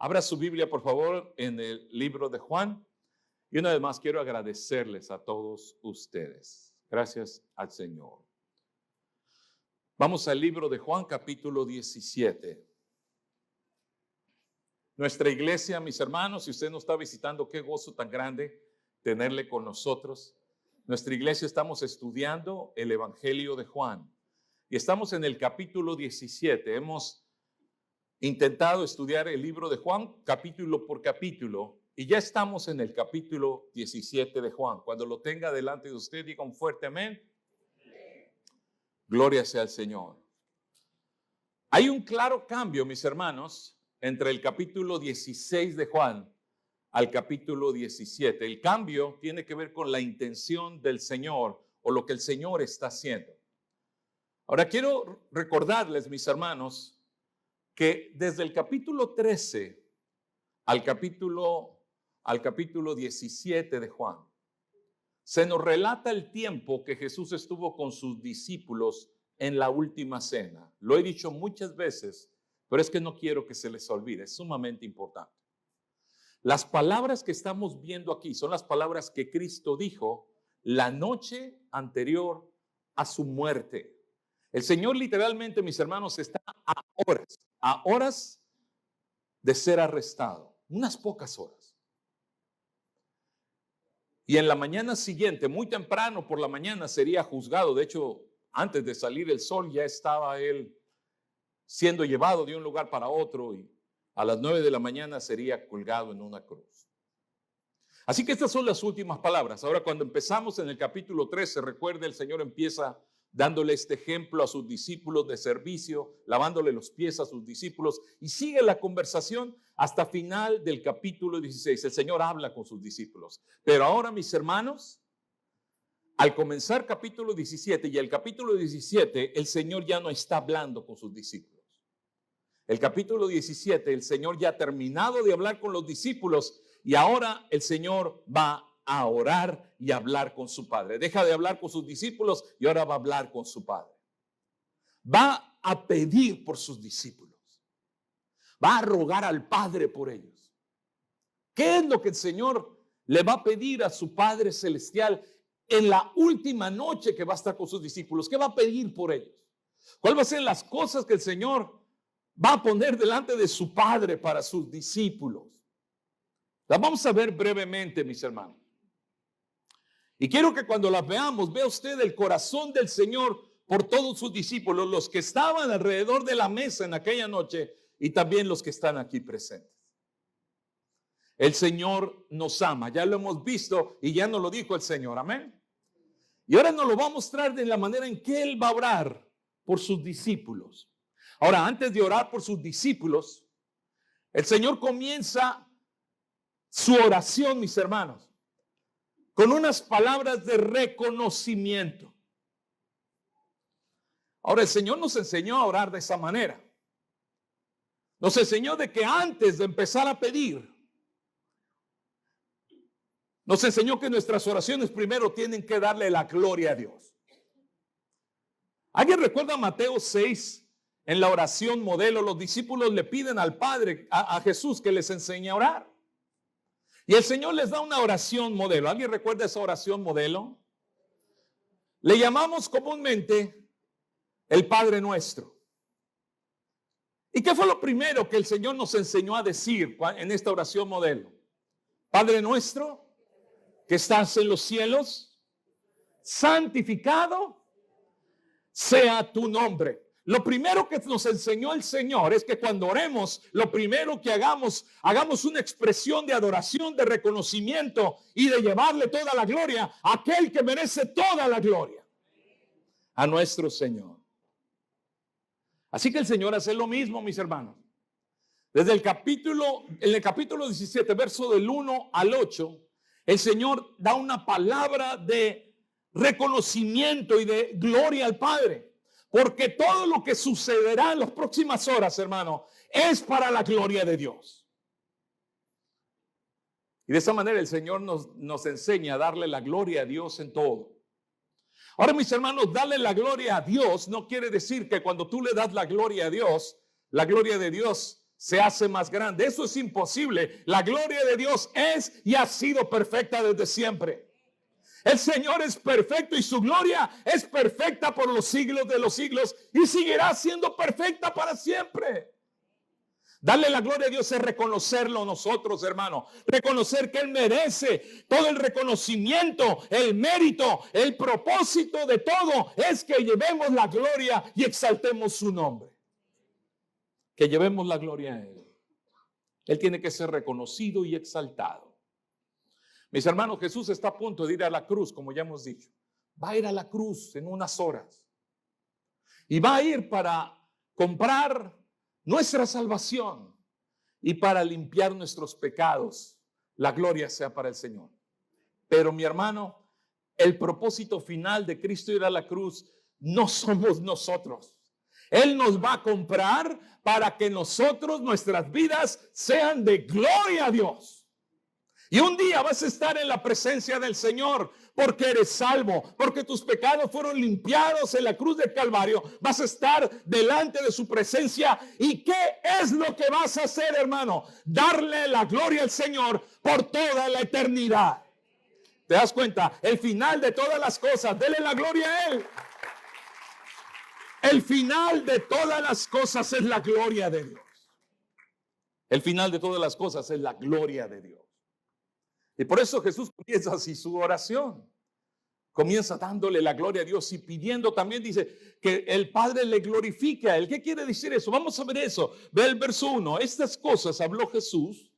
Abra su Biblia, por favor, en el libro de Juan. Y una vez más quiero agradecerles a todos ustedes. Gracias al Señor. Vamos al libro de Juan, capítulo 17. Nuestra iglesia, mis hermanos, si usted nos está visitando, qué gozo tan grande tenerle con nosotros. Nuestra iglesia estamos estudiando el Evangelio de Juan y estamos en el capítulo 17. Hemos intentado estudiar el libro de Juan capítulo por capítulo y ya estamos en el capítulo 17 de Juan. Cuando lo tenga delante de usted, diga un fuerte amén. Gloria sea al Señor. Hay un claro cambio, mis hermanos, entre el capítulo 16 de Juan al capítulo 17. El cambio tiene que ver con la intención del Señor o lo que el Señor está haciendo. Ahora quiero recordarles, mis hermanos, que desde el capítulo 13 al capítulo 17 de Juan, se nos relata el tiempo que Jesús estuvo con sus discípulos en la última cena. Lo he dicho muchas veces, pero es que no quiero que se les olvide, es sumamente importante. Las palabras que estamos viendo aquí son las palabras que Cristo dijo la noche anterior a su muerte. El Señor literalmente, mis hermanos, está a horas de ser arrestado, unas pocas horas. Y en la mañana siguiente, muy temprano por la mañana, sería juzgado. De hecho, antes de salir el sol ya estaba él siendo llevado de un lugar para otro y a las 9 de la mañana sería colgado en una cruz. Así que estas son las últimas palabras. Ahora, cuando empezamos en el capítulo 13, recuerde, el Señor empieza dándole este ejemplo a sus discípulos de servicio, lavándole los pies a sus discípulos, y sigue la conversación hasta final del capítulo 16. El Señor habla con sus discípulos. Pero ahora, mis hermanos, al comenzar capítulo 17 y el capítulo 17, el Señor ya no está hablando con sus discípulos. El capítulo 17, el Señor ya ha terminado de hablar con los discípulos y ahora el Señor va a orar y hablar con su Padre. Deja de hablar con sus discípulos y ahora va a hablar con su Padre. Va a pedir por sus discípulos. Va a rogar al Padre por ellos. ¿Qué es lo que el Señor le va a pedir a su Padre Celestial en la última noche que va a estar con sus discípulos? ¿Qué va a pedir por ellos? ¿Cuál va a ser las cosas que el Señor va a poner delante de su Padre para sus discípulos? Las vamos a ver brevemente, mis hermanos. Y quiero que cuando las veamos, vea usted el corazón del Señor por todos sus discípulos, los que estaban alrededor de la mesa en aquella noche y también los que están aquí presentes. El Señor nos ama, ya lo hemos visto y ya nos lo dijo el Señor, amén. Y ahora nos lo va a mostrar de la manera en que Él va a orar por sus discípulos. Ahora, antes de orar por sus discípulos, el Señor comienza su oración, mis hermanos, con unas palabras de reconocimiento. Ahora, el Señor nos enseñó a orar de esa manera. Nos enseñó de que antes de empezar a pedir, nos enseñó que nuestras oraciones primero tienen que darle la gloria a Dios. ¿Alguien recuerda Mateo 6? En la oración modelo, los discípulos le piden al Padre, a Jesús, que les enseñe a orar. Y el Señor les da una oración modelo. ¿Alguien recuerda esa oración modelo? Le llamamos comúnmente el Padre Nuestro. ¿Y qué fue lo primero que el Señor nos enseñó a decir en esta oración modelo? Padre nuestro, que estás en los cielos, santificado sea tu nombre. Lo primero que nos enseñó el Señor es que cuando oremos, lo primero que hagamos una expresión de adoración, de reconocimiento y de llevarle toda la gloria a aquel que merece toda la gloria, a nuestro Señor. Así que el Señor hace lo mismo, mis hermanos. En el capítulo 17, verso del 1 al 8, el Señor da una palabra de reconocimiento y de gloria al Padre. Porque todo lo que sucederá en las próximas horas, hermano, es para la gloria de Dios. Y de esa manera el Señor nos enseña a darle la gloria a Dios en todo. Ahora, mis hermanos, darle la gloria a Dios no quiere decir que cuando tú le das la gloria a Dios, la gloria de Dios se hace más grande. Eso es imposible. La gloria de Dios es y ha sido perfecta desde siempre. El Señor es perfecto y su gloria es perfecta por los siglos de los siglos y seguirá siendo perfecta para siempre. Darle la gloria a Dios es reconocerlo nosotros, hermano. Reconocer que Él merece todo el reconocimiento, el mérito, el propósito de todo es que llevemos la gloria y exaltemos su nombre. Que llevemos la gloria a Él. Él tiene que ser reconocido y exaltado. Mis hermanos, Jesús está a punto de ir a la cruz, como ya hemos dicho. Va a ir a la cruz en unas horas. Y va a ir para comprar nuestra salvación y para limpiar nuestros pecados. La gloria sea para el Señor. Pero mi hermano, el propósito final de Cristo ir a la cruz no somos nosotros. Él nos va a comprar para que nosotros, nuestras vidas, sean de gloria a Dios. Y un día vas a estar en la presencia del Señor porque eres salvo, porque tus pecados fueron limpiados en la cruz del Calvario. Vas a estar delante de su presencia. ¿Y qué es lo que vas a hacer, hermano? Darle la gloria al Señor por toda la eternidad. ¿Te das cuenta? El final de todas las cosas, dele la gloria a Él. El final de todas las cosas es la gloria de Dios. El final de todas las cosas es la gloria de Dios. Y por eso Jesús comienza así su oración. Comienza dándole la gloria a Dios y pidiendo también, dice, que el Padre le glorifique a Él. ¿Qué quiere decir eso? Vamos a ver eso. Ve el verso 1. Estas cosas habló Jesús,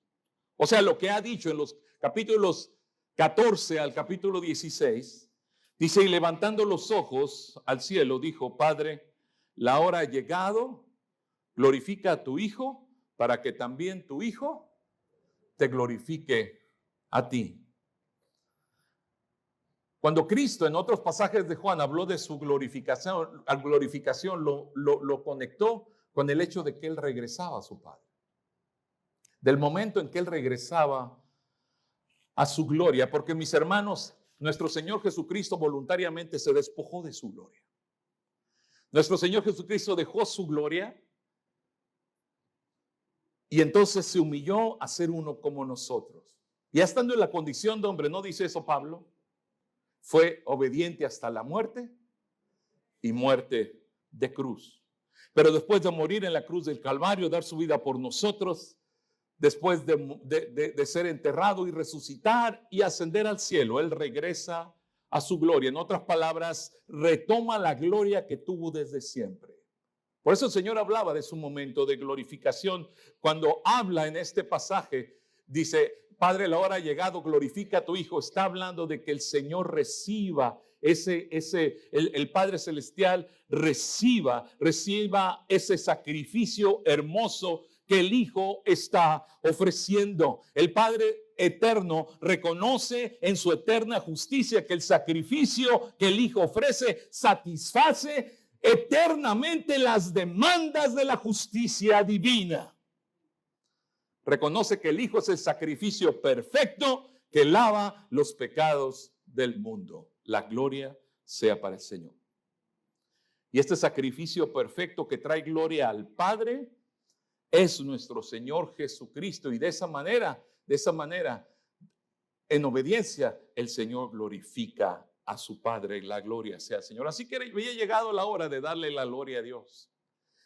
o sea, lo que ha dicho en los capítulos 14 al capítulo 16. Dice, y levantando los ojos al cielo, dijo, Padre, la hora ha llegado, glorifica a tu Hijo, para que también tu Hijo te glorifique a ti. Cuando Cristo en otros pasajes de Juan habló de su glorificación, lo conectó con el hecho de que Él regresaba a su Padre. Del momento en que Él regresaba a su gloria, porque mis hermanos, nuestro Señor Jesucristo voluntariamente se despojó de su gloria. Nuestro Señor Jesucristo dejó su gloria y entonces se humilló a ser uno como nosotros. Ya estando en la condición de hombre, ¿no dice eso Pablo? Fue obediente hasta la muerte y muerte de cruz. Pero después de morir en la cruz del Calvario, dar su vida por nosotros, después de ser enterrado y resucitar y ascender al cielo, Él regresa a su gloria. En otras palabras, retoma la gloria que tuvo desde siempre. Por eso el Señor hablaba de su momento de glorificación. Cuando habla en este pasaje, dice, Padre, la hora ha llegado, glorifica a tu Hijo. Está hablando de que el Señor reciba el Padre Celestial reciba ese sacrificio hermoso que el Hijo está ofreciendo. El Padre eterno reconoce en su eterna justicia que el sacrificio que el Hijo ofrece satisface eternamente las demandas de la justicia divina. Reconoce que el Hijo es el sacrificio perfecto que lava los pecados del mundo. La gloria sea para el Señor. Y este sacrificio perfecto que trae gloria al Padre es nuestro Señor Jesucristo. Y de esa manera, en obediencia, el Señor glorifica a su Padre. La gloria sea al Señor. Así que había llegado la hora de darle la gloria a Dios.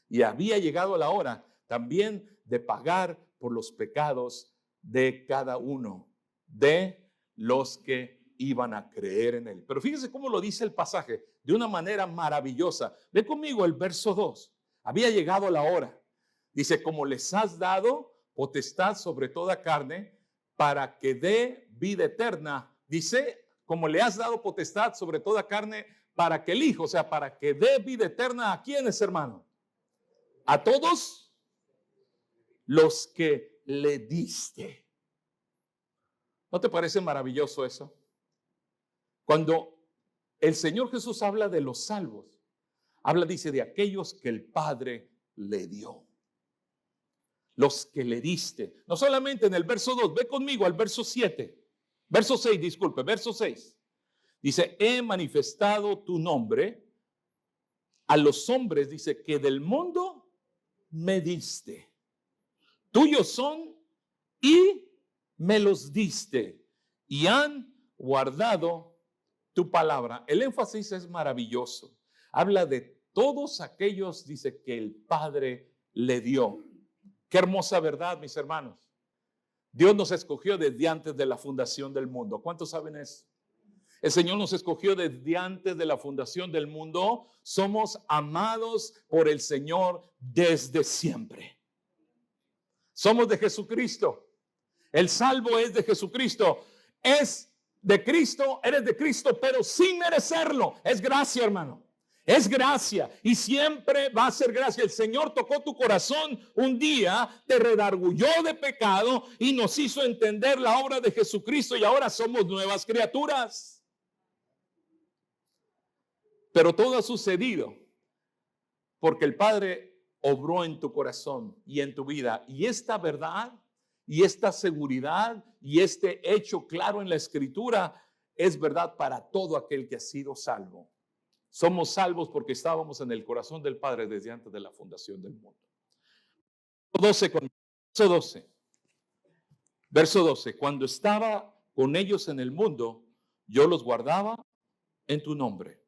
Y había llegado la hora también de pagar por los pecados de cada uno de los que iban a creer en Él. Pero fíjense cómo lo dice el pasaje de una manera maravillosa. Ve conmigo el verso 2. Había llegado la hora. Dice, como les has dado potestad sobre toda carne para que dé vida eterna. Dice, como le has dado potestad sobre toda carne para que el Hijo, o sea, para que dé vida eterna. ¿A quiénes, hermano? A todos los que le diste. ¿No te parece maravilloso eso? Cuando el Señor Jesús habla de los salvos, dice, de aquellos que el Padre le dio. Los que le diste. No solamente en el verso 2, ve conmigo al verso 7. Verso 6, disculpe, verso 6. Dice, he manifestado tu nombre a los hombres, dice, que del mundo me diste. tuyos son y me los diste y han guardado tu palabra. El énfasis es maravilloso. Habla de todos aquellos, dice, que el Padre le dio. Qué hermosa verdad, mis hermanos. Dios nos escogió desde antes de la fundación del mundo. ¿Cuántos saben eso? El Señor nos escogió desde antes de la fundación del mundo. Somos amados por el Señor desde siempre. Somos de Jesucristo. El salvo es de Jesucristo. Es de Cristo, eres de Cristo, pero sin merecerlo. Es gracia, hermano. Es gracia y siempre va a ser gracia. El Señor tocó tu corazón un día, te redarguyó de pecado y nos hizo entender la obra de Jesucristo y ahora somos nuevas criaturas. Pero todo ha sucedido porque el Padre obró en tu corazón y en tu vida. Y esta verdad y esta seguridad y este hecho claro en la Escritura es verdad para todo aquel que ha sido salvo. Somos salvos porque estábamos en el corazón del Padre desde antes de la fundación del mundo. Verso 12. Cuando estaba con ellos en el mundo, yo los guardaba en tu nombre.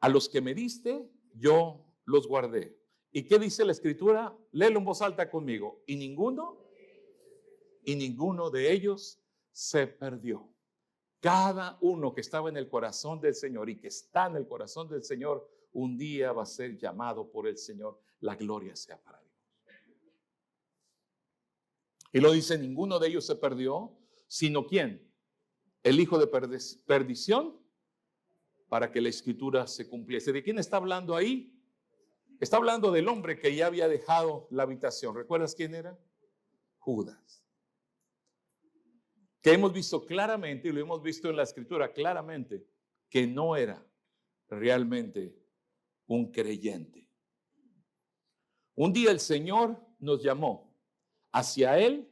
A los que me diste, yo los guardé. ¿Y qué dice la Escritura? Léelo en voz alta conmigo. Y ninguno de ellos se perdió. Cada uno que estaba en el corazón del Señor y que está en el corazón del Señor, un día va a ser llamado por el Señor. La gloria sea para Dios. Y lo dice, ninguno de ellos se perdió, sino ¿quién? El hijo de perdición, para que la Escritura se cumpliese. ¿De quién está hablando ahí? Está hablando del hombre que ya había dejado la habitación. ¿Recuerdas quién era? Judas. Que hemos visto claramente, y lo hemos visto en la Escritura claramente, que no era realmente un creyente. Un día el Señor nos llamó hacia Él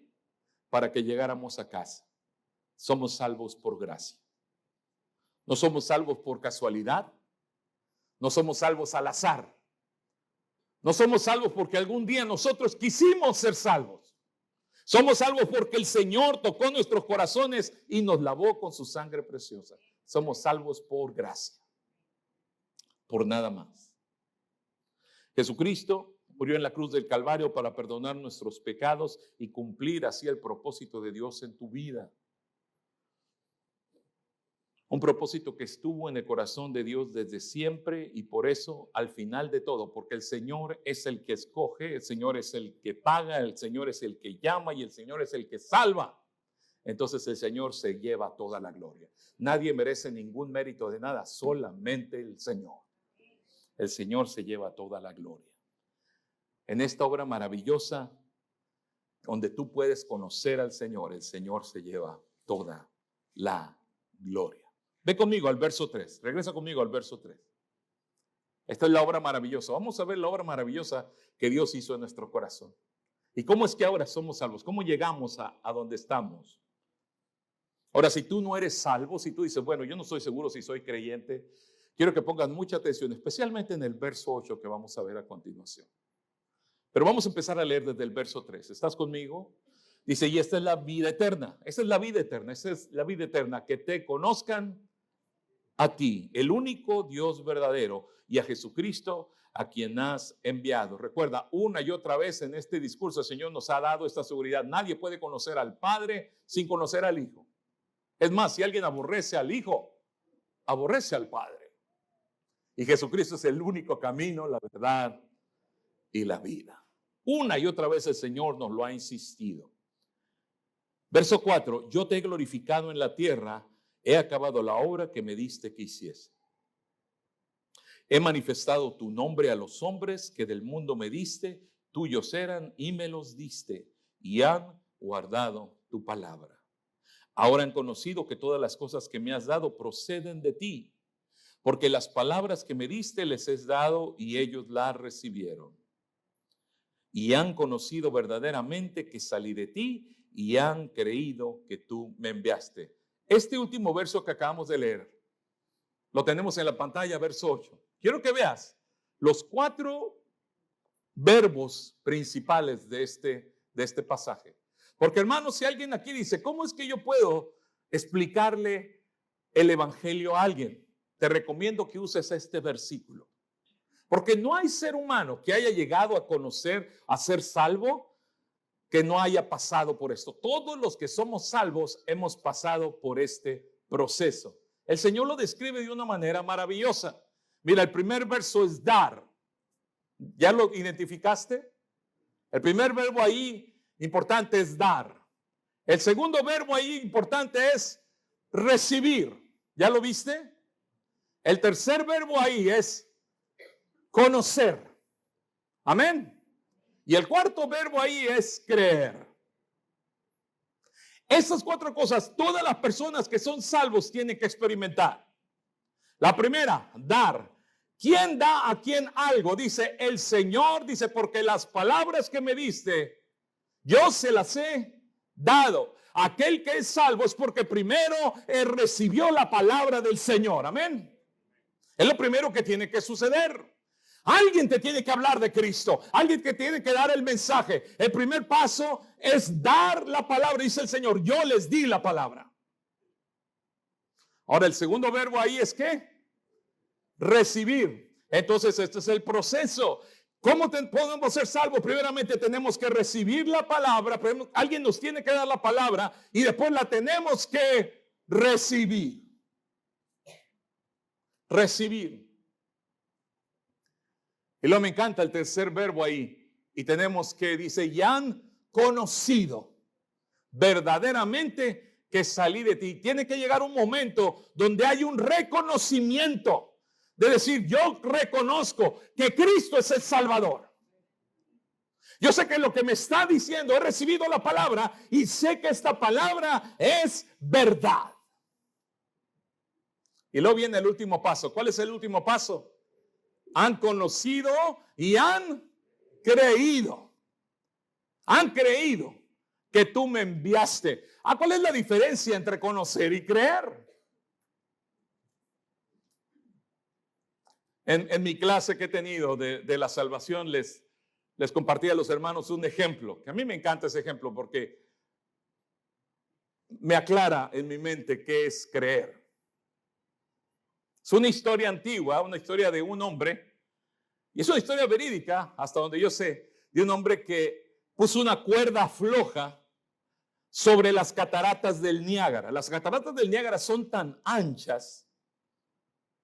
para que llegáramos a casa. Somos salvos por gracia. No somos salvos por casualidad. No somos salvos al azar. No somos salvos porque algún día nosotros quisimos ser salvos. Somos salvos porque el Señor tocó nuestros corazones y nos lavó con su sangre preciosa. Somos salvos por gracia, por nada más. Jesucristo murió en la cruz del Calvario para perdonar nuestros pecados y cumplir así el propósito de Dios en tu vida. Un propósito que estuvo en el corazón de Dios desde siempre y por eso al final de todo, porque el Señor es el que escoge, el Señor es el que paga, el Señor es el que llama y el Señor es el que salva. Entonces el Señor se lleva toda la gloria. Nadie merece ningún mérito de nada, solamente el Señor. El Señor se lleva toda la gloria. En esta obra maravillosa, donde tú puedes conocer al Señor, el Señor se lleva toda la gloria. Ve conmigo al verso 3. Regresa conmigo al verso 3. Esta es la obra maravillosa. Vamos a ver la obra maravillosa que Dios hizo en nuestro corazón. ¿Y cómo es que ahora somos salvos? ¿Cómo llegamos a donde estamos? Ahora, si tú no eres salvo, si tú dices, bueno, yo no estoy seguro si soy creyente, quiero que pongas mucha atención, especialmente en el verso 8 que vamos a ver a continuación. Pero vamos a empezar a leer desde el verso 3. ¿Estás conmigo? Dice, y esta es la vida eterna. Esa es la vida eterna. Esa es la vida eterna. Que te conozcan a ti, el único Dios verdadero, y a Jesucristo, a quien has enviado. Recuerda, una y otra vez en este discurso el Señor nos ha dado esta seguridad. Nadie puede conocer al Padre sin conocer al Hijo. Es más, si alguien aborrece al Hijo, aborrece al Padre. Y Jesucristo es el único camino, la verdad y la vida. Una y otra vez el Señor nos lo ha insistido. Verso 4, yo te he glorificado en la tierra, he acabado la obra que me diste que hiciese. He manifestado tu nombre a los hombres que del mundo me diste, tuyos eran y me los diste, y han guardado tu palabra. Ahora han conocido que todas las cosas que me has dado proceden de ti, porque las palabras que me diste les he dado y ellos las recibieron. Y han conocido verdaderamente que salí de ti y han creído que tú me enviaste. Este último verso que acabamos de leer, lo tenemos en la pantalla, verso 8. Quiero que veas los 4 verbos principales de este de este pasaje. Porque hermanos, si alguien aquí dice, ¿cómo es que yo puedo explicarle el evangelio a alguien? Te recomiendo que uses este versículo. Porque no hay ser humano que haya llegado a conocer, a ser salvo, que no haya pasado por esto. Todos los que somos salvos hemos pasado por este proceso. El Señor lo describe de una manera maravillosa. Mira, el primer verso es dar. ¿Ya lo identificaste? El primer verbo ahí importante es dar. El segundo verbo ahí importante es recibir. ¿Ya lo viste? El tercer verbo ahí es conocer. Amén. Y el cuarto verbo ahí es creer. Esas cuatro cosas, todas las personas que son salvos tienen que experimentar. La primera, dar. ¿Quién da a quién algo? Dice el Señor, dice, porque las palabras que me diste, yo se las he dado. Aquel que es salvo es porque primero recibió la palabra del Señor. Amén. Es lo primero que tiene que suceder. Alguien te tiene que hablar de Cristo. Alguien que tiene que dar el mensaje. El primer paso es dar la palabra. Dice el Señor, yo les di la palabra. Ahora el segundo verbo ahí es ¿qué? Recibir. Entonces este es el proceso. ¿Cómo podemos ser salvos? Primeramente tenemos que recibir la palabra. Alguien nos tiene que dar la palabra y después la tenemos que recibir. Recibir. Y luego me encanta el tercer verbo ahí. Y tenemos que, dice, y han conocido verdaderamente que salí de ti. Tiene que llegar un momento donde hay un reconocimiento. De decir, yo reconozco que Cristo es el Salvador. Yo sé que lo que me está diciendo, he recibido la palabra y sé que esta palabra es verdad. Y luego viene el último paso. ¿Cuál es el último paso? Han conocido y han creído. Han creído que tú me enviaste. ¿Cuál es la diferencia entre conocer y creer? En mi clase que he tenido de la salvación les compartí a los hermanos un ejemplo, que a mí me encanta ese ejemplo porque me aclara en mi mente qué es creer. Es una historia antigua, una historia de un hombre, y es una historia verídica, hasta donde yo sé, de un hombre que puso una cuerda floja sobre las cataratas del Niágara. Las cataratas del Niágara son tan anchas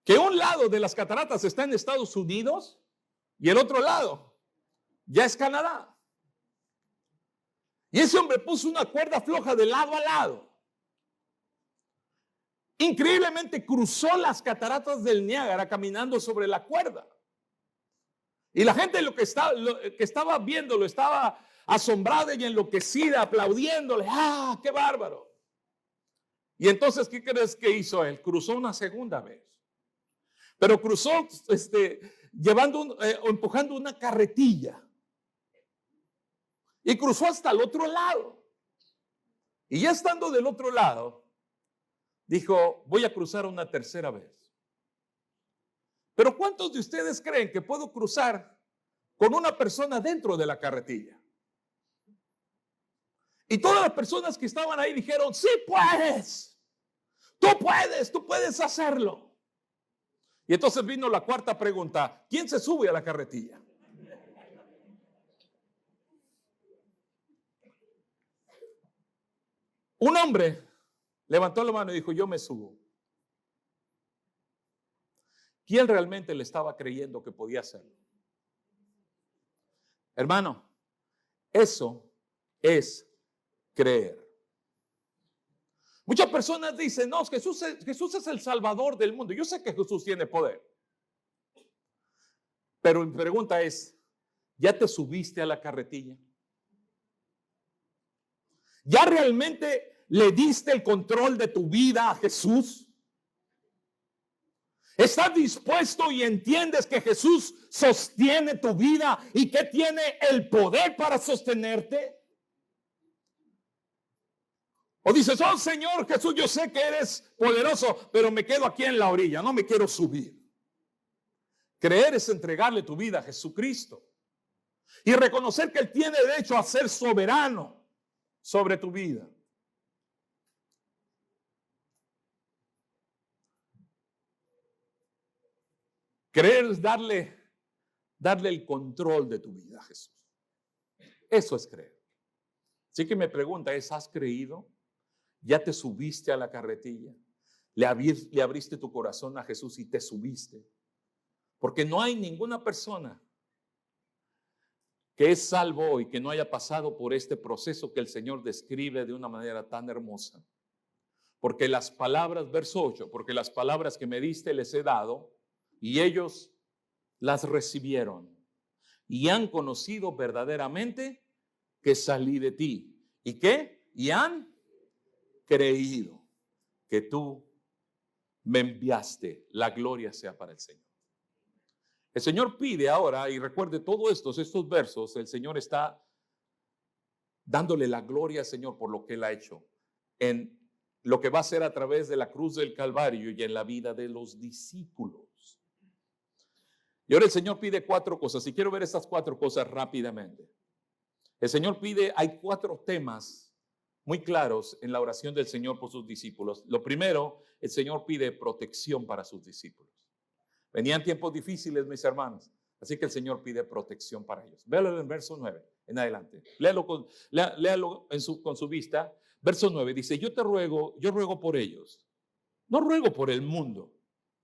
que un lado de las cataratas está en Estados Unidos y el otro lado ya es Canadá. Y ese hombre puso una cuerda floja de lado a lado. Increíblemente cruzó las cataratas del Niágara caminando sobre la cuerda. Y la gente lo que estaba viéndolo estaba asombrada y enloquecida, aplaudiéndole. ¡Ah, qué bárbaro! Y entonces, ¿qué crees que hizo él? Cruzó una segunda vez. Pero cruzó empujando una carretilla. Y cruzó hasta el otro lado. Y ya estando del otro lado, dijo, voy a cruzar una tercera vez. Pero ¿cuántos de ustedes creen que puedo cruzar con una persona dentro de la carretilla? Y todas las personas que estaban ahí dijeron, sí puedes. Tú puedes hacerlo. Y entonces vino la cuarta pregunta, ¿quién se sube a la carretilla? Un hombre levantó la mano y dijo, yo me subo. ¿Quién realmente le estaba creyendo que podía hacerlo? Hermano, eso es creer. Muchas personas dicen, no, Jesús es el Salvador del mundo. Yo sé que Jesús tiene poder. Pero mi pregunta es, ¿ya te subiste a la carretilla? ¿Ya realmente le diste el control de tu vida a Jesús? ¿Estás dispuesto y entiendes que Jesús sostiene tu vida y que tiene el poder para sostenerte? O dices, oh Señor Jesús, yo sé que eres poderoso, pero me quedo aquí en la orilla, no me quiero subir. Creer es entregarle tu vida a Jesucristo. Y reconocer que Él tiene derecho a ser soberano sobre tu vida. Creer es darle el control de tu vida a Jesús. Eso es creer. Así que me pregunta es, ¿has creído? ¿Ya te subiste a la carretilla? ¿Le abriste tu corazón a Jesús y te subiste? Porque no hay ninguna persona que es salvo hoy que no haya pasado por este proceso que el Señor describe de una manera tan hermosa. Porque las palabras, verso 8, porque las palabras que me diste les he dado y ellos las recibieron y han conocido verdaderamente que salí de ti. ¿Y qué? Y han creído que tú me enviaste. La gloria sea para el Señor. El Señor pide ahora, y recuerde todos estos versos, el Señor está dándole la gloria al Señor por lo que Él ha hecho en lo que va a hacer a través de la cruz del Calvario y en la vida de los discípulos. Y ahora el Señor pide 4 cosas, y quiero ver estas 4 cosas rápidamente. El Señor pide, hay 4 temas muy claros en la oración del Señor por sus discípulos. Lo primero, el Señor pide protección para sus discípulos. Venían tiempos difíciles, mis hermanos, así que el Señor pide protección para ellos. Véalo en el verso 9 en adelante. Léalo con su vista. Verso 9 dice, yo ruego por ellos. No ruego por el mundo,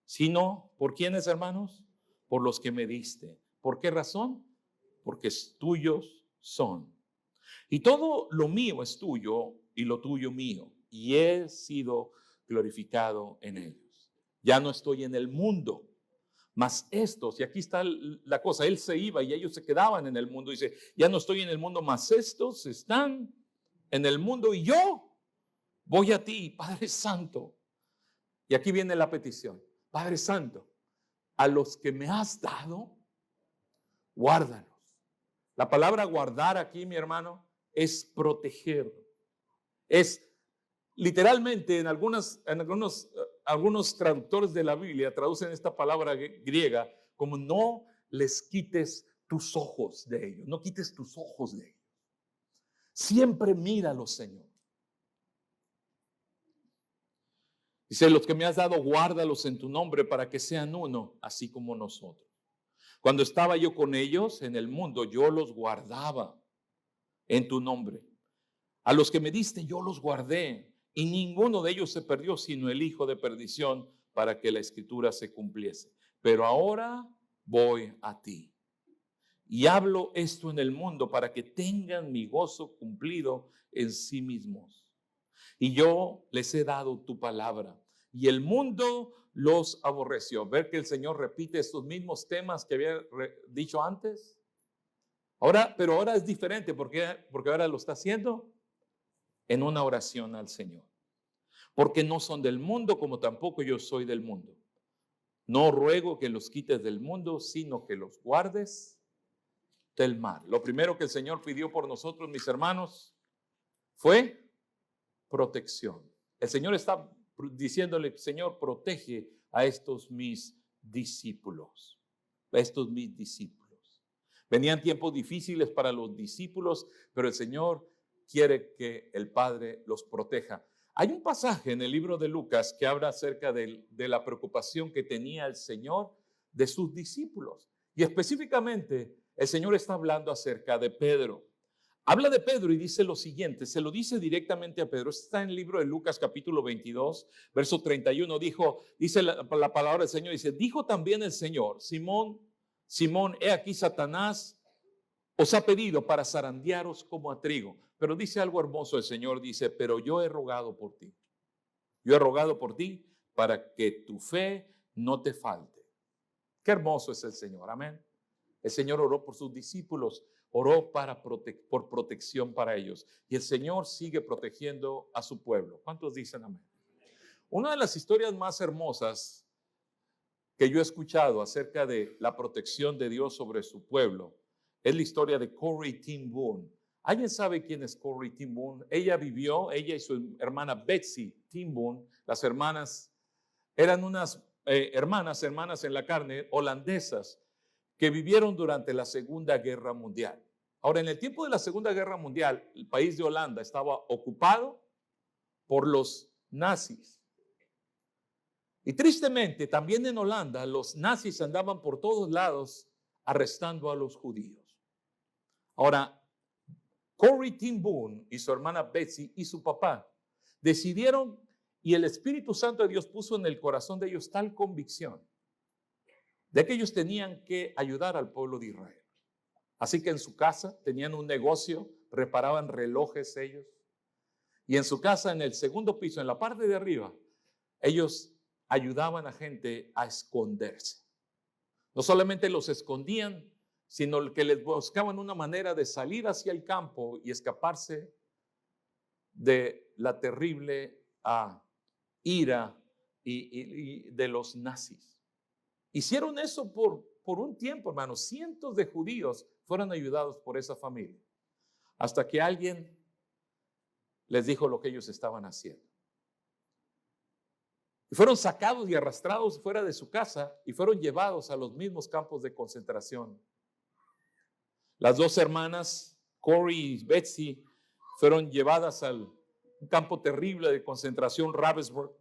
sino ¿por quiénes, hermanos? Por los que me diste. ¿Por qué razón? Porque tuyos son. Y todo lo mío es tuyo y lo tuyo mío. Y he sido glorificado en ellos. Ya no estoy en el mundo, mas estos, y aquí está la cosa, Él se iba y ellos se quedaban en el mundo. Dice, ya no estoy en el mundo, mas estos están en el mundo y yo voy a ti, Padre Santo. Y aquí viene la petición. Padre Santo, a los que me has dado, guárdalos. La palabra guardar aquí, mi hermano, es proteger. Es literalmente en algunos traductores de la Biblia traducen esta palabra griega como no les quites tus ojos de ellos. No quites tus ojos de ellos. Siempre míralos, Señor. Dice, los que me has dado, guárdalos en tu nombre para que sean uno, así como nosotros. Cuando estaba yo con ellos en el mundo, yo los guardaba en tu nombre. A los que me diste, yo los guardé, y ninguno de ellos se perdió, sino el hijo de perdición, para que la escritura se cumpliese. Pero ahora voy a ti. Y hablo esto en el mundo para que tengan mi gozo cumplido en sí mismos. Y yo les he dado tu palabra. Y el mundo los aborreció. Ver que el Señor repite estos mismos temas que había dicho antes. Pero ahora es diferente porque ahora lo está haciendo en una oración al Señor. Porque no son del mundo como tampoco yo soy del mundo. No ruego que los quites del mundo, sino que los guardes del mal. Lo primero que el Señor pidió por nosotros, mis hermanos, fue protección. El Señor está diciéndole, Señor, protege a estos mis discípulos. A estos mis discípulos. Venían tiempos difíciles para los discípulos, pero el Señor quiere que el Padre los proteja. Hay un pasaje en el libro de Lucas que habla acerca de la preocupación que tenía el Señor de sus discípulos. Y específicamente, el Señor está hablando acerca de Pedro. Habla de Pedro y dice lo siguiente, se lo dice directamente a Pedro. Está en el libro de Lucas capítulo 22, verso 31. Dice la palabra del Señor, dice, dijo también el Señor, Simón, he aquí Satanás os ha pedido para zarandearos como a trigo. Pero dice algo hermoso el Señor, dice, pero yo he rogado por ti. Yo he rogado por ti para que tu fe no te falte. Qué hermoso es el Señor, amén. El Señor oró por sus discípulos, oró por protección para ellos. Y el Señor sigue protegiendo a su pueblo. ¿Cuántos dicen amén? Una de las historias más hermosas que yo he escuchado acerca de la protección de Dios sobre su pueblo es la historia de Corrie ten Boom. ¿Alguien sabe quién es Corrie ten Boom? Ella y su hermana Betsy ten Boom, las hermanas, eran unas hermanas en la carne holandesas que vivieron durante la Segunda Guerra Mundial. Ahora, en el tiempo de la Segunda Guerra Mundial, el país de Holanda estaba ocupado por los nazis. Y tristemente, también en Holanda, los nazis andaban por todos lados arrestando a los judíos. Ahora, Corrie ten Boom y su hermana Betsy y su papá decidieron, y el Espíritu Santo de Dios puso en el corazón de ellos tal convicción de que ellos tenían que ayudar al pueblo de Israel. Así que en su casa tenían un negocio, reparaban relojes ellos. Y en su casa, en el segundo piso, en la parte de arriba, ellos ayudaban a gente a esconderse. No solamente los escondían, sino que les buscaban una manera de salir hacia el campo y escaparse de la terrible ira y de los nazis. Hicieron eso por un tiempo, hermanos. Cientos de judíos fueron ayudados por esa familia, hasta que alguien les dijo lo que ellos estaban haciendo. Y fueron sacados y arrastrados fuera de su casa y fueron llevados a los mismos campos de concentración. Las dos hermanas, Corrie y Betsy, fueron llevadas al campo terrible de concentración, Ravensbrück.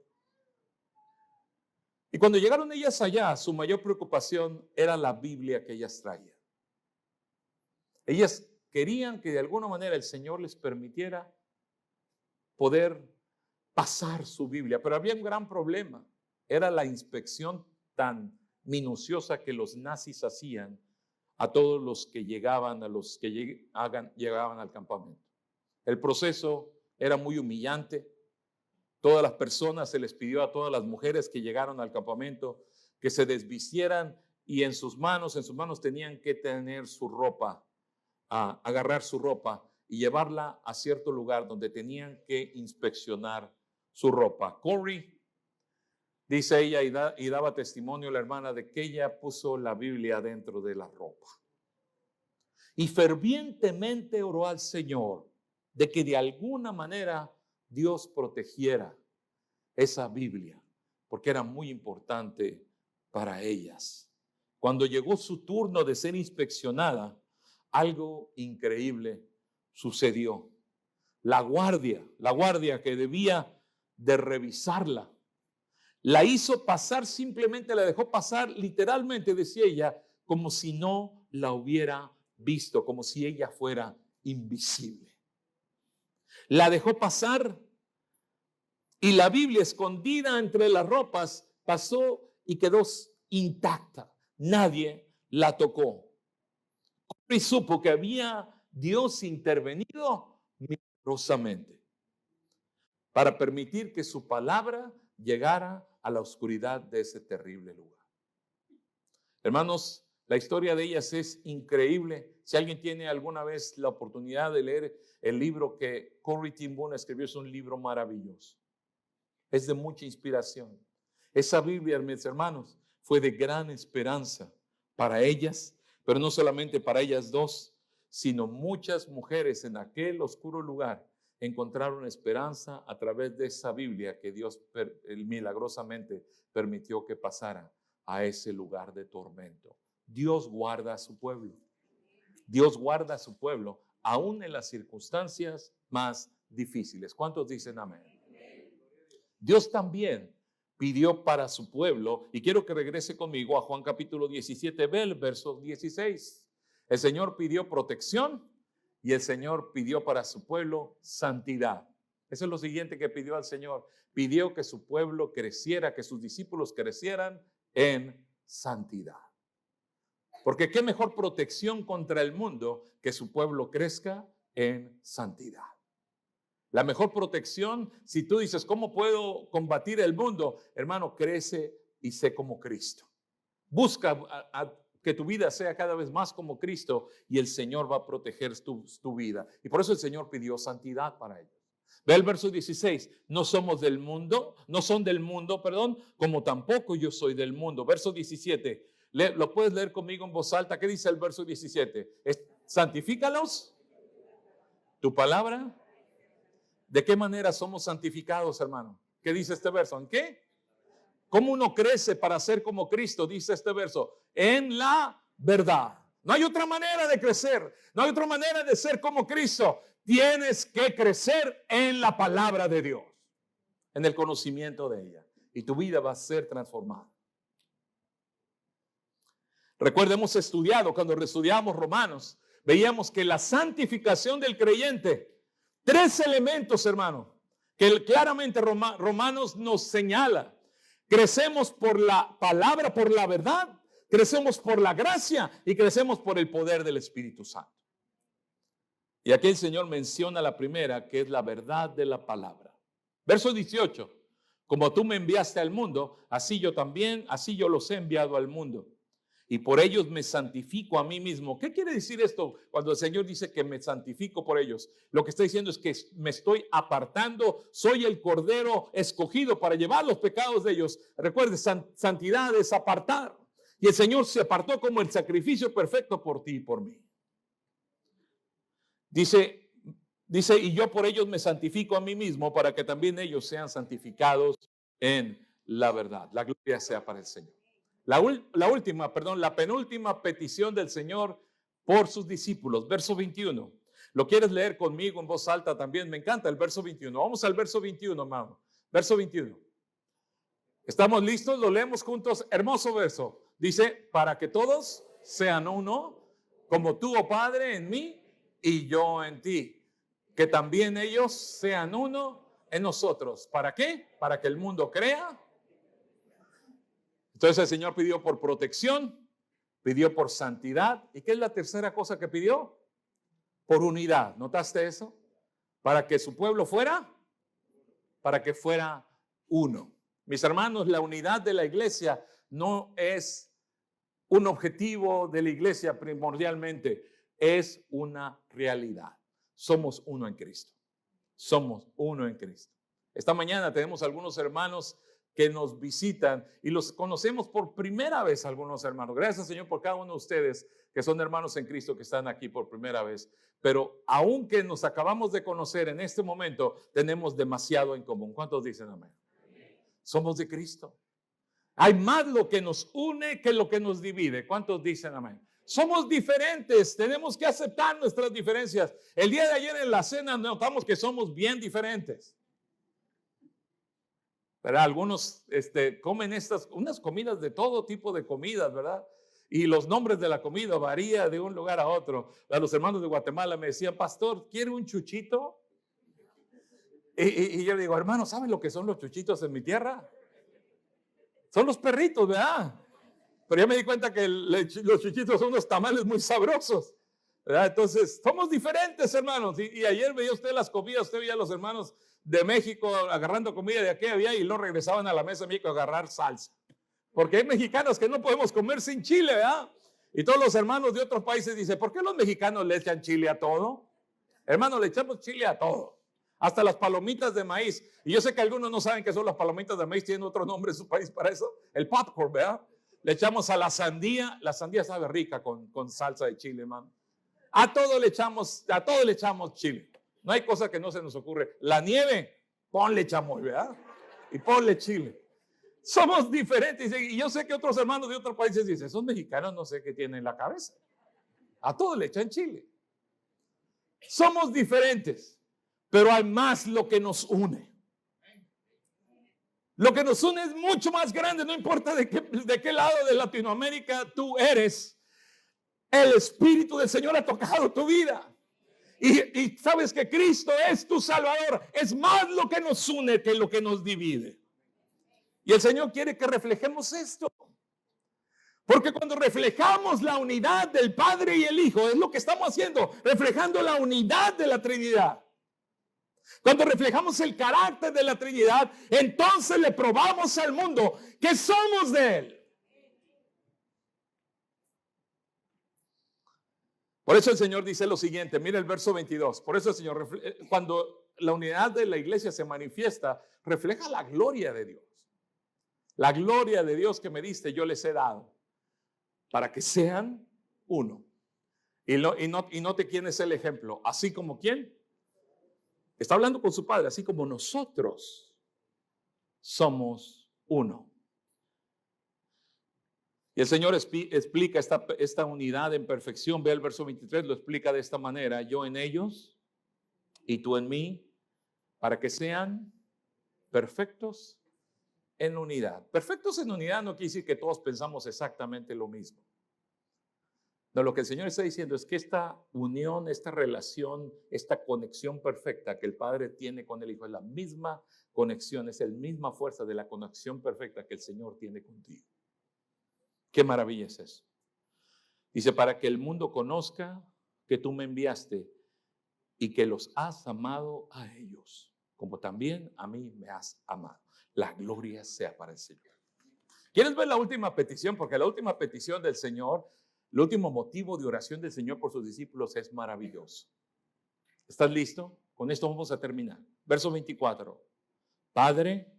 Y cuando llegaron ellas allá, su mayor preocupación era la Biblia que ellas traían. Ellas querían que de alguna manera el Señor les permitiera poder pasar su Biblia, pero había un gran problema. Era la inspección tan minuciosa que los nazis hacían a todos los que llegaban, llegaban al campamento. El proceso era muy humillante. Todas las personas, se les pidió a todas las mujeres que llegaron al campamento que se desvistieran y en sus manos tenían que tener su ropa, agarrar su ropa y llevarla a cierto lugar donde tenían que inspeccionar su ropa. Corrie, dice ella, y daba testimonio a la hermana de que ella puso la Biblia dentro de la ropa. Y fervientemente oró al Señor de que de alguna manera Dios protegiera esa Biblia, porque era muy importante para ellas. Cuando llegó su turno de ser inspeccionada, algo increíble sucedió. La guardia que debía de revisarla, la hizo pasar, simplemente la dejó pasar, literalmente, decía ella, como si no la hubiera visto, como si ella fuera invisible. La dejó pasar y la Biblia, escondida entre las ropas, pasó y quedó intacta. Nadie la tocó. Y supo que había Dios intervenido milagrosamente para permitir que su palabra llegara a la oscuridad de ese terrible lugar. Hermanos, la historia de ellas es increíble. Si alguien tiene alguna vez la oportunidad de leer el libro que Corrie ten Boom escribió, es un libro maravilloso. Es de mucha inspiración. Esa Biblia, mis hermanos, fue de gran esperanza para ellas, pero no solamente para ellas dos, sino muchas mujeres en aquel oscuro lugar encontraron esperanza a través de esa Biblia que Dios milagrosamente permitió que pasara a ese lugar de tormento. Dios guarda a su pueblo. Dios guarda a su pueblo aún en las circunstancias más difíciles. ¿Cuántos dicen amén? Dios también pidió para su pueblo, y quiero que regrese conmigo a Juan capítulo 17, ve el verso 16. El Señor pidió protección y el Señor pidió para su pueblo santidad. Eso es lo siguiente que pidió al Señor. Pidió que su pueblo creciera, que sus discípulos crecieran en santidad. Porque qué mejor protección contra el mundo que su pueblo crezca en santidad. La mejor protección, si tú dices, ¿cómo puedo combatir el mundo? Hermano, crece y sé como Cristo. Busca que tu vida sea cada vez más como Cristo y el Señor va a proteger tu vida. Y por eso el Señor pidió santidad para ellos. Ve el verso 16, no somos del mundo, no son del mundo, como tampoco yo soy del mundo. Verso 17, lo puedes leer conmigo en voz alta. ¿Qué dice el verso 17? Santifícalos, tu palabra. ¿De qué manera somos santificados, hermano? ¿Qué dice este verso? ¿En qué? ¿Cómo uno crece para ser como Cristo? Dice este verso. En la verdad. No hay otra manera de crecer. No hay otra manera de ser como Cristo. Tienes que crecer en la palabra de Dios, en el conocimiento de ella. Y tu vida va a ser transformada. Recuerda, hemos estudiado, cuando estudiamos Romanos, veíamos que la santificación del creyente, 3 elementos, hermano, que claramente Romanos nos señala. Crecemos por la palabra, por la verdad, crecemos por la gracia y crecemos por el poder del Espíritu Santo. Y aquí el Señor menciona la primera, que es la verdad de la palabra. Verso 18, como tú me enviaste al mundo, así yo también, así yo los he enviado al mundo. Y por ellos me santifico a mí mismo. ¿Qué quiere decir esto cuando el Señor dice que me santifico por ellos? Lo que está diciendo es que me estoy apartando, soy el cordero escogido para llevar los pecados de ellos. Recuerde, santidad es apartar. Y el Señor se apartó como el sacrificio perfecto por ti y por mí. Dice, y yo por ellos me santifico a mí mismo para que también ellos sean santificados en la verdad. La gloria sea para el Señor. La penúltima petición del Señor por sus discípulos, verso 21. ¿Lo quieres leer conmigo en voz alta también? Me encanta el verso 21. Vamos al verso 21, hermano. Verso 21. ¿Estamos listos? Lo leemos juntos. Hermoso verso. Dice, para que todos sean uno, como tú, oh Padre, en mí y yo en ti. Que también ellos sean uno en nosotros. ¿Para qué? Para que el mundo crea. Entonces el Señor pidió por protección, pidió por santidad. ¿Y qué es la tercera cosa que pidió? Por unidad. ¿Notaste eso? Para que su pueblo fuera uno. Mis hermanos, la unidad de la iglesia no es un objetivo de la iglesia primordialmente, es una realidad. Somos uno en Cristo. Somos uno en Cristo. Esta mañana tenemos algunos hermanos que nos visitan y los conocemos por primera vez, algunos hermanos. Gracias, Señor, por cada uno de ustedes que son hermanos en Cristo que están aquí por primera vez. Pero aunque nos acabamos de conocer en este momento, tenemos demasiado en común. ¿Cuántos dicen amén? Somos de Cristo. Hay más lo que nos une que lo que nos divide. ¿Cuántos dicen amén? Somos diferentes, tenemos que aceptar nuestras diferencias. El día de ayer en la cena notamos que somos bien diferentes. ¿Verdad? Algunos comen unas comidas de todo tipo de comidas, ¿verdad? Y los nombres de la comida varía de un lugar a otro. Los hermanos de Guatemala me decían, pastor, ¿quiere un chuchito? Y yo digo, hermano, ¿saben lo que son los chuchitos en mi tierra? Son los perritos, ¿verdad? Pero ya me di cuenta que los chuchitos son unos tamales muy sabrosos, ¿verdad? Entonces, somos diferentes, hermanos. Y ayer veía usted las comidas, usted veía a los hermanos de México agarrando comida de aquí había y luego regresaban a la mesa de México a agarrar salsa. Porque hay mexicanos que no podemos comer sin chile, ¿verdad? Y todos los hermanos de otros países dicen, ¿por qué los mexicanos le echan chile a todo? Hermanos, le echamos chile a todo. Hasta las palomitas de maíz. Y yo sé que algunos no saben qué son las palomitas de maíz, tienen otro nombre en su país para eso. El popcorn, ¿verdad? Le echamos a la sandía sabe rica con salsa de chile, hermano. A todo le echamos chile. No hay cosa que no se nos ocurre. La nieve, ponle chamoy, ¿verdad? Y ponle chile. Somos diferentes. Y yo sé que otros hermanos de otros países dicen, esos mexicanos no sé qué tienen en la cabeza. A todo le echan chile. Somos diferentes, pero hay más lo que nos une. Lo que nos une es mucho más grande, no importa de qué lado de Latinoamérica tú eres. El Espíritu del Señor ha tocado tu vida. Y sabes que Cristo es tu Salvador. Es más lo que nos une que lo que nos divide. Y el Señor quiere que reflejemos esto. Porque cuando reflejamos la unidad del Padre y el Hijo, es lo que estamos haciendo, reflejando la unidad de la Trinidad. Cuando reflejamos el carácter de la Trinidad, entonces le probamos al mundo que somos de Él. Por eso el Señor dice lo siguiente, mira el verso 22. Por eso el Señor, cuando la unidad de la iglesia se manifiesta, refleja la gloria de Dios. La gloria de Dios que me diste, yo les he dado, para que sean uno. Y note quién es el ejemplo. Así como quién. Está hablando con su Padre, así como nosotros somos uno. Y el Señor explica esta unidad en perfección. Ve el verso 23, lo explica de esta manera: yo en ellos y tú en mí, para que sean perfectos en unidad. Perfectos en unidad no quiere decir que todos pensamos exactamente lo mismo. No, lo que el Señor está diciendo es que esta unión, esta relación, esta conexión perfecta que el Padre tiene con el Hijo es la misma conexión, es la misma fuerza de la conexión perfecta que el Señor tiene contigo. Qué maravilla es eso. Dice, para que el mundo conozca que tú me enviaste y que los has amado a ellos, como también a mí me has amado. La gloria sea para el Señor. ¿Quieres ver la última petición? Porque la última petición del Señor, el último motivo de oración del Señor por sus discípulos es maravilloso. ¿Estás listo? Con esto vamos a terminar. Verso 24. Padre,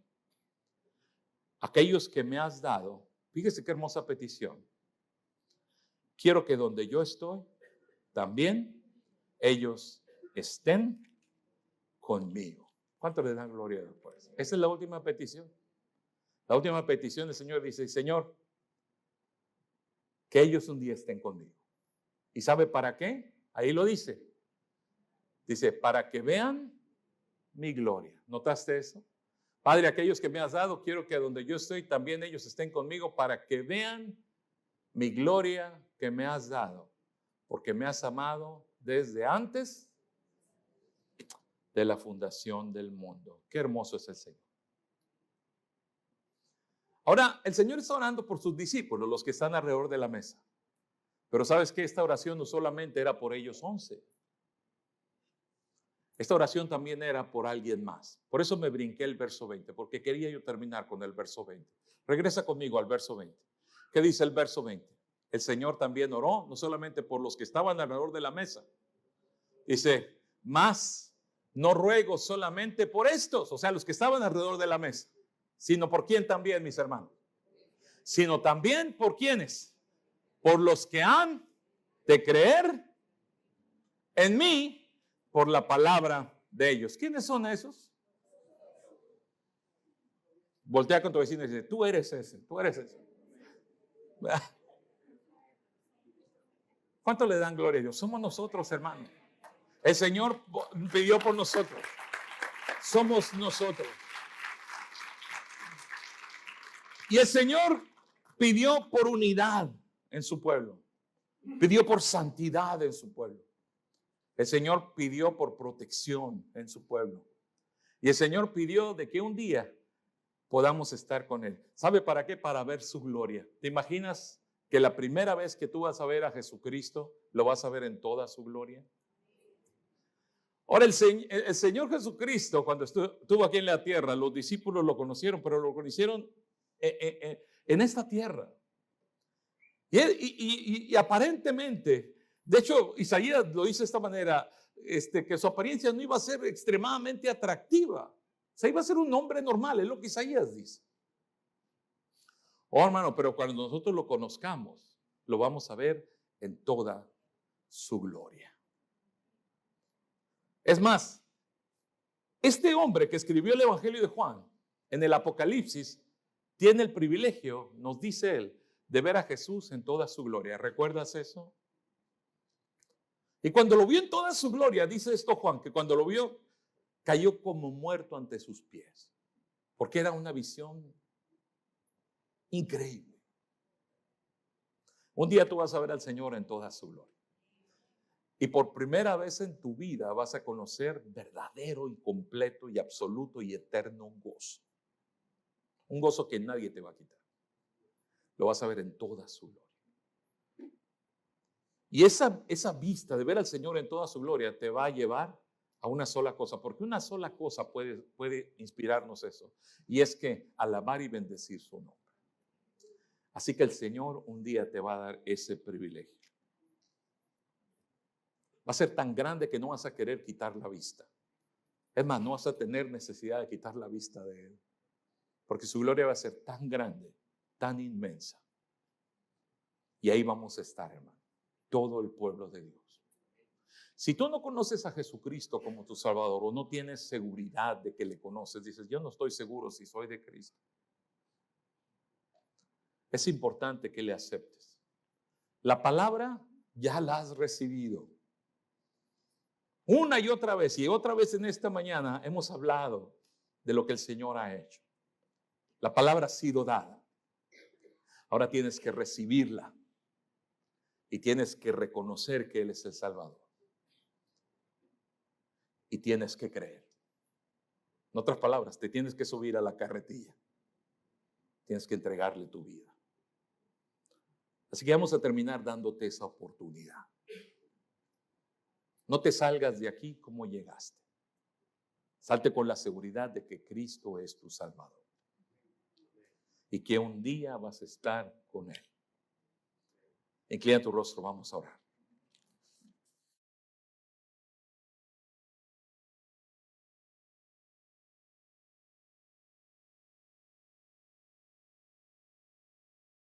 aquellos que me has dado, fíjese qué hermosa petición. Quiero que donde yo estoy, también ellos estén conmigo. ¿Cuánto le dan gloria a Dios por eso? Esa es la última petición. La última petición del Señor dice, Señor, que ellos un día estén conmigo. ¿Y sabe para qué? Ahí lo dice. Dice, para que vean mi gloria. ¿Notaste eso? Padre, aquellos que me has dado, quiero que donde yo estoy, también ellos estén conmigo para que vean mi gloria que me has dado. Porque me has amado desde antes de la fundación del mundo. Qué hermoso es el Señor. Ahora, el Señor está orando por sus discípulos, los que están alrededor de la mesa. Pero ¿sabes qué? Esta oración no solamente era por ellos 11. Esta oración también era por alguien más. Por eso me brinqué el verso 20, porque quería yo terminar con el verso 20. Regresa conmigo al verso 20. ¿Qué dice el verso 20? El Señor también oró, no solamente por los que estaban alrededor de la mesa. Dice, mas no ruego solamente por estos, o sea, los que estaban alrededor de la mesa, sino por quién también, mis hermanos. Sino también por quiénes. Por los que han de creer en mí por la palabra de ellos. ¿Quiénes son esos? Voltea con tu vecino y dice, tú eres ese, tú eres ese. ¿Cuánto le dan gloria a Dios? Somos nosotros, hermanos. El Señor pidió por nosotros. Somos nosotros. Y el Señor pidió por unidad en su pueblo. Pidió por santidad en su pueblo. El Señor pidió por protección en su pueblo. Y el Señor pidió de que un día podamos estar con Él. ¿Sabe para qué? Para ver su gloria. ¿Te imaginas que la primera vez que tú vas a ver a Jesucristo, lo vas a ver en toda su gloria? Ahora, el Señor Jesucristo, cuando estuvo aquí en la tierra, los discípulos lo conocieron, pero lo conocieron en esta tierra. Y aparentemente, de hecho, Isaías lo dice de esta manera, que su apariencia no iba a ser extremadamente atractiva. O sea, iba a ser un hombre normal, es lo que Isaías dice. Oh, hermano, pero cuando nosotros lo conozcamos, lo vamos a ver en toda su gloria. Es más, este hombre que escribió el Evangelio de Juan en el Apocalipsis tiene el privilegio, nos dice él, de ver a Jesús en toda su gloria. ¿Recuerdas eso? Y cuando lo vio en toda su gloria, dice esto Juan, que cuando lo vio, cayó como muerto ante sus pies, porque era una visión increíble. Un día tú vas a ver al Señor en toda su gloria. Y por primera vez en tu vida vas a conocer verdadero y completo y absoluto y eterno gozo. Un gozo que nadie te va a quitar. Lo vas a ver en toda su gloria. Y esa vista de ver al Señor en toda su gloria te va a llevar a una sola cosa, porque una sola cosa puede inspirarnos eso, y es que alabar y bendecir su nombre. Así que el Señor un día te va a dar ese privilegio. Va a ser tan grande que no vas a querer quitar la vista. Es más, no vas a tener necesidad de quitar la vista de Él, porque su gloria va a ser tan grande, tan inmensa. Y ahí vamos a estar, hermano, todo el pueblo de Dios. Si tú no conoces a Jesucristo como tu Salvador o no tienes seguridad de que le conoces, dices, yo no estoy seguro si soy de Cristo. es importante que le aceptes. La palabra ya la has recibido. Una y otra vez en esta mañana hemos hablado de lo que el Señor ha hecho. La palabra ha sido dada. Ahora tienes que recibirla y tienes que reconocer que Él es el Salvador. Y tienes que creer. En otras palabras, te tienes que subir a la carretilla. Tienes que entregarle tu vida. Así que vamos a terminar dándote esa oportunidad. No te salgas de aquí como llegaste. Salte con la seguridad de que Cristo es tu Salvador. Y que un día vas a estar con Él. Inclina tu rostro, vamos a orar.